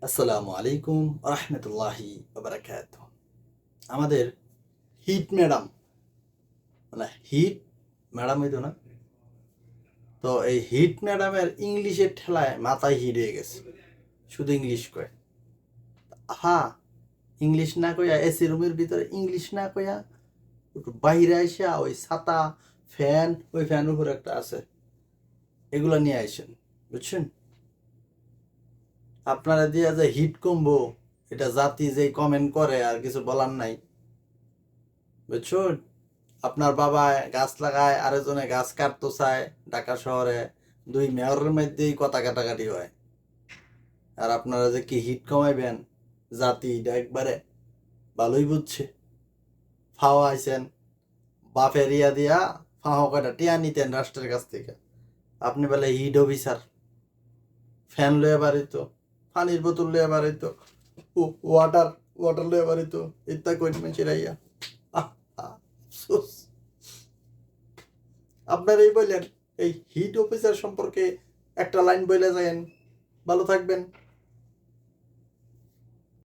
আসসালামু আলাইকুম রহমতুল্লাহি বারাকাতুহু। আমাদের হিট ম্যাডাম, মানে হিট ম্যাডাম হইতো না, তো এই হিট ম্যাডামের ইংলিশের ঠেলায় মাথায় হিট হয়ে গেছে, শুধু ইংলিশ কয়। হা, ইংলিশ না কইয়া এসি রুমের ভিতরে ইংলিশ না কইয়া একটু বাইরে আইসা ওই ছাতা ফ্যান, ওই ফ্যানের উপর একটা আছে, এগুলো নিয়ে আইসেন, বুঝছেন? আপনারা দিয়া যে হিট কমবো, এটা জাতি যে কমেন্ট করে আর কিছু বলার নাই, বুঝছেন? আপনার বাবা গাছ লাগায়, আরেকজনে গাছ কাটতে চায়, ঢাকা শহরে দুই মেয়রের মধ্যেই কথা কাটাকাটি হয়। আর আপনারা যে কি হিট কমাইবেন, জাতি এটা একবারে ভালোই বুঝছে। ফাও আইছেন, বাপের ইয়া দিয়া ফাও কয়টা টিয়া নিতেন রাষ্ট্রের কাছ থেকে, আপনি বলে হিট অফিসার। ফ্যান লয়ে বাড়িতো, পানির বোতল লয়ে বাড়িতো, ওয়াটার ওয়াটার লয়ে বাড়িতো, ইত্যা কই চিরাইয়া। আফসোস। আপনার এই বললেন এই হিট অফিসার সম্পর্কে একটা লাইন বলে যায়েন, ভালো থাকবেন।